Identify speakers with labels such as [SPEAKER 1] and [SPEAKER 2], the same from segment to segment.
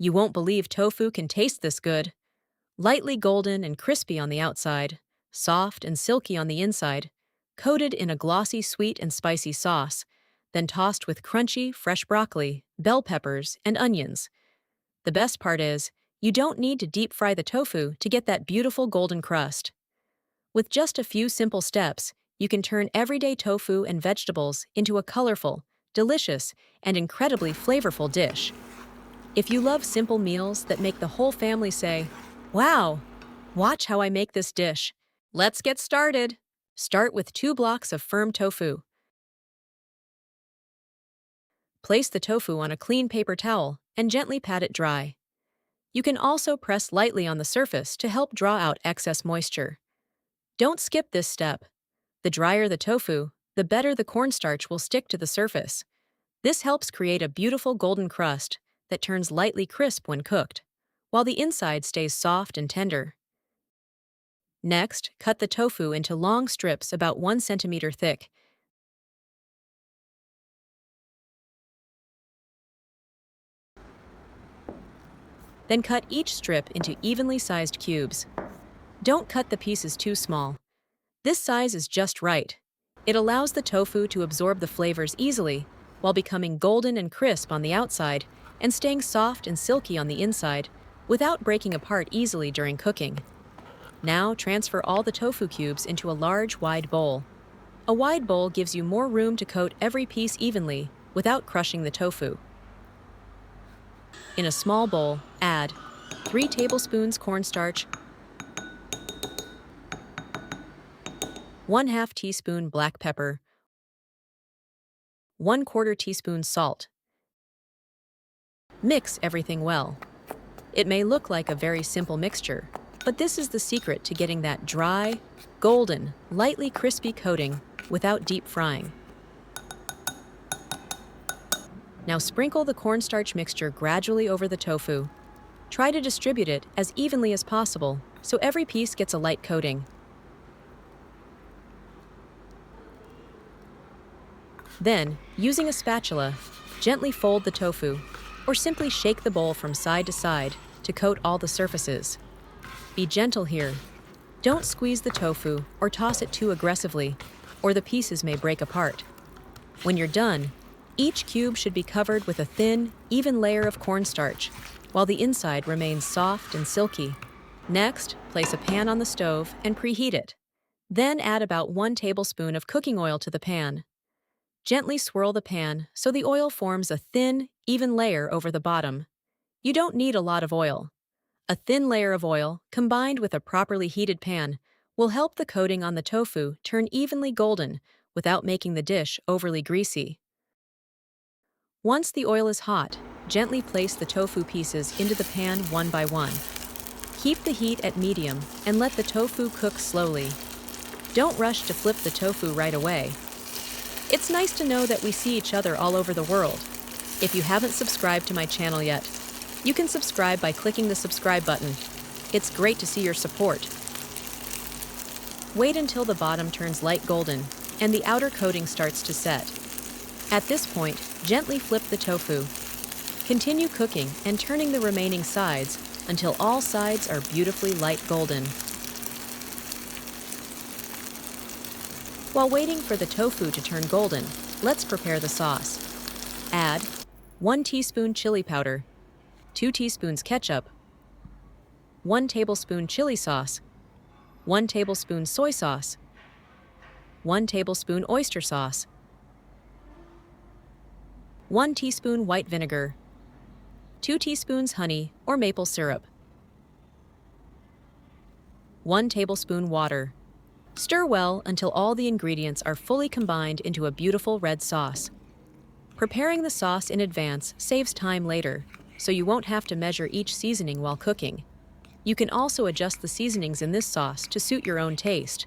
[SPEAKER 1] You won't believe tofu can taste this good. Lightly golden and crispy on the outside, soft and silky on the inside, coated in a glossy sweet and spicy sauce, then tossed with crunchy, fresh broccoli, bell peppers, and onions. The best part is, you don't need to deep fry the tofu to get that beautiful golden crust. With just a few simple steps, you can turn everyday tofu and vegetables into a colorful, delicious, and incredibly flavorful dish. If you love simple meals that make the whole family say, "Wow, watch how I make this dish." Let's get started. Start with 2 blocks of firm tofu. Place the tofu on a clean paper towel and gently pat it dry. You can also press lightly on the surface to help draw out excess moisture. Don't skip this step. The drier the tofu, the better the cornstarch will stick to the surface. This helps create a beautiful golden crust that turns lightly crisp when cooked, while the inside stays soft and tender. Next, cut the tofu into long strips about 1 centimeter thick. Then cut each strip into evenly sized cubes. Don't cut the pieces too small. This size is just right. It allows the tofu to absorb the flavors easily while becoming golden and crisp on the outside and staying soft and silky on the inside without breaking apart easily during cooking. Now transfer all the tofu cubes into a large, wide bowl. A wide bowl gives you more room to coat every piece evenly without crushing the tofu. In a small bowl, add 3 tablespoons cornstarch, 1/2 teaspoon black pepper, 1/4 teaspoon salt. Mix everything well. It may look like a very simple mixture, but this is the secret to getting that dry, golden, lightly crispy coating without deep frying. Now sprinkle the cornstarch mixture gradually over the tofu. Try to distribute it as evenly as possible so every piece gets a light coating. Then, using a spatula, gently fold the tofu, or simply shake the bowl from side to side to coat all the surfaces. Be gentle here. Don't squeeze the tofu or toss it too aggressively, or the pieces may break apart. When you're done, each cube should be covered with a thin, even layer of cornstarch, while the inside remains soft and silky. Next, place a pan on the stove and preheat it. Then add about 1 tablespoon of cooking oil to the pan. Gently swirl the pan so the oil forms a thin, even layer over the bottom. You don't need a lot of oil. A thin layer of oil, combined with a properly heated pan, will help the coating on the tofu turn evenly golden without making the dish overly greasy. Once the oil is hot, gently place the tofu pieces into the pan one by one. Keep the heat at medium and let the tofu cook slowly. Don't rush to flip the tofu right away. It's nice to know that we see each other all over the world. If you haven't subscribed to my channel yet, you can subscribe by clicking the subscribe button. It's great to see your support. Wait until the bottom turns light golden and the outer coating starts to set. At this point, gently flip the tofu. Continue cooking and turning the remaining sides until all sides are beautifully light golden. While waiting for the tofu to turn golden, let's prepare the sauce. Add 1 teaspoon chili powder, 2 teaspoons ketchup, 1 tablespoon chili sauce, 1 tablespoon soy sauce, 1 tablespoon oyster sauce, 1 teaspoon white vinegar, 2 teaspoons honey or maple syrup, 1 tablespoon water. Stir well until all the ingredients are fully combined into a beautiful red sauce. Preparing the sauce in advance saves time later, so you won't have to measure each seasoning while cooking. You can also adjust the seasonings in this sauce to suit your own taste.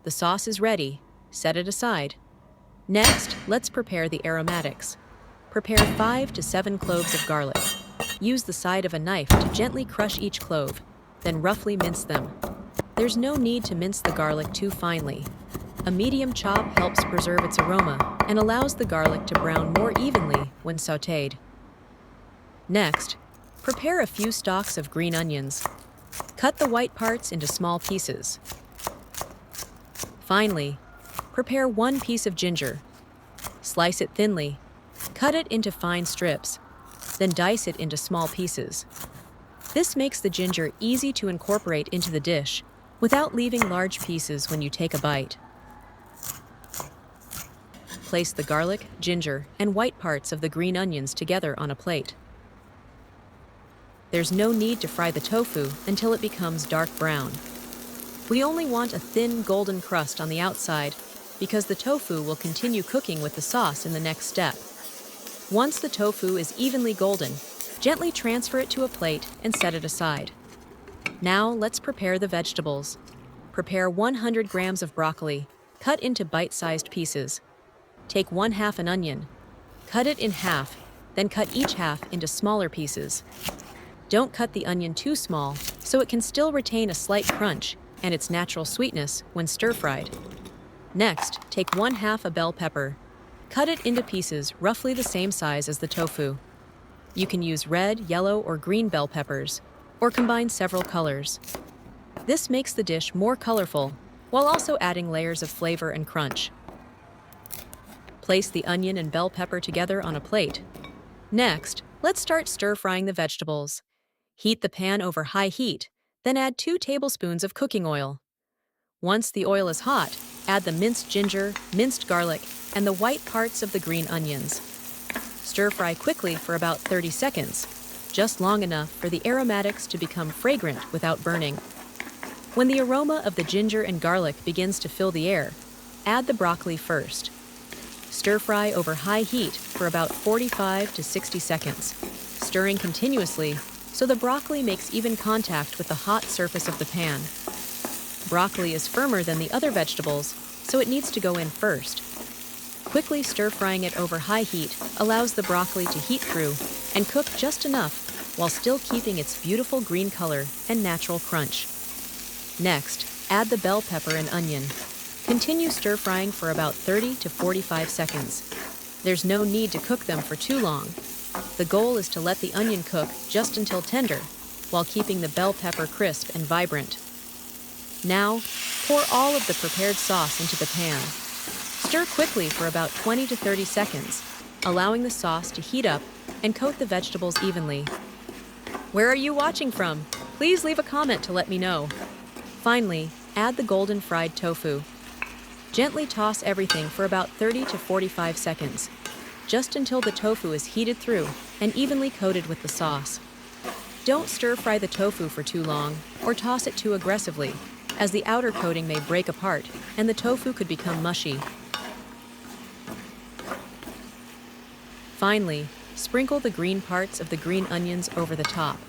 [SPEAKER 1] The sauce is ready. Set it aside. Next, let's prepare the aromatics. Prepare 5 to 7 cloves of garlic. Use the side of a knife to gently crush each clove, then roughly mince them. There's no need to mince the garlic too finely. A medium chop helps preserve its aroma and allows the garlic to brown more evenly when sautéed. Next, Prepare a few stalks of green onions. Cut the white parts into small pieces. Finally, prepare 1 piece of ginger. Slice it thinly. Cut it into fine strips. Then dice it into small pieces. This makes the ginger easy to incorporate into the dish without leaving large pieces when you take a bite. Place the garlic, ginger, and white parts of the green onions together on a plate. There's no need to fry the tofu until it becomes dark brown. We only want a thin golden crust on the outside because the tofu will continue cooking with the sauce in the next step. Once the tofu is evenly golden, gently transfer it to a plate and set it aside. Now let's prepare the vegetables. Prepare 100 grams of broccoli, cut into bite-sized pieces. Take 1/2 an onion. Cut it in half, then cut each half into smaller pieces. Don't cut the onion too small, so it can still retain a slight crunch and its natural sweetness when stir-fried. Next, take 1/2 a bell pepper. Cut it into pieces roughly the same size as the tofu. You can use red, yellow, or green bell peppers, or combine several colors. This makes the dish more colorful, while also adding layers of flavor and crunch. Place the onion and bell pepper together on a plate. Next, let's start stir-frying the vegetables. Heat the pan over high heat, then add 2 tablespoons of cooking oil. Once the oil is hot, add the minced ginger, minced garlic, and the white parts of the green onions. Stir-fry quickly for about 30 seconds, just long enough for the aromatics to become fragrant without burning. When the aroma of the ginger and garlic begins to fill the air, add the broccoli first. Stir-fry over high heat for about 45 to 60 seconds, stirring continuously so the broccoli makes even contact with the hot surface of the pan. Broccoli is firmer than the other vegetables, so it needs to go in first. Quickly stir-frying it over high heat allows the broccoli to heat through and cook just enough while still keeping its beautiful green color and natural crunch. Next, add the bell pepper and onion. Continue stir-frying for about 30 to 45 seconds. There's no need to cook them for too long. The goal is to let the onion cook just until tender, while keeping the bell pepper crisp and vibrant. Now, pour all of the prepared sauce into the pan. Stir quickly for about 20 to 30 seconds, allowing the sauce to heat up and coat the vegetables evenly. Where are you watching from? Please leave a comment to let me know. Finally, add the golden fried tofu. Gently toss everything for about 30 to 45 seconds, just until the tofu is heated through and evenly coated with the sauce. Don't stir-fry the tofu for too long or toss it too aggressively, as the outer coating may break apart and the tofu could become mushy. Finally, sprinkle the green parts of the green onions over the top.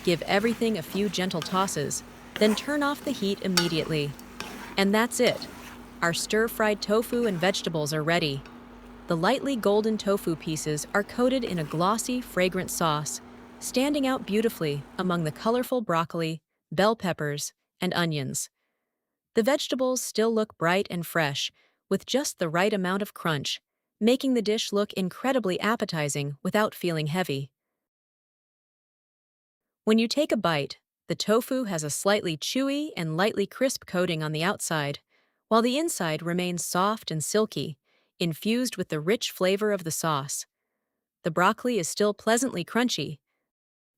[SPEAKER 1] Give everything a few gentle tosses, then turn off the heat immediately. And that's it. Our stir-fried tofu and vegetables are ready. The lightly golden tofu pieces are coated in a glossy, fragrant sauce, standing out beautifully among the colorful broccoli, bell peppers, and onions. The vegetables still look bright and fresh, with just the right amount of crunch, making the dish look incredibly appetizing without feeling heavy. When you take a bite, the tofu has a slightly chewy and lightly crisp coating on the outside, while the inside remains soft and silky, infused with the rich flavor of the sauce. The broccoli is still pleasantly crunchy.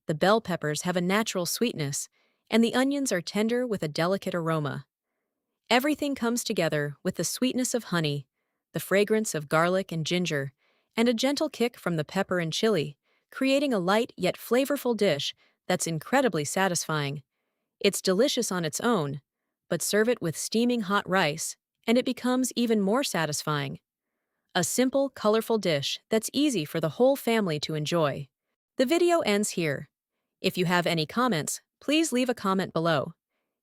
[SPEAKER 1] The bell peppers have a natural sweetness, and the onions are tender with a delicate aroma. Everything comes together with the sweetness of honey, the fragrance of garlic and ginger, and a gentle kick from the pepper and chili, creating a light yet flavorful dish that's incredibly satisfying. It's delicious on its own, but serve it with steaming hot rice, and it becomes even more satisfying. A simple, colorful dish that's easy for the whole family to enjoy. The video ends here. If you have any comments, please leave a comment below.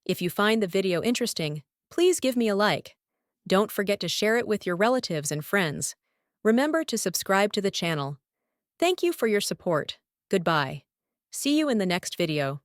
[SPEAKER 1] If you find the video interesting, please give me a like. Don't forget to share it with your relatives and friends. Remember to subscribe to the channel. Thank you for your support. Goodbye. See you in the next video.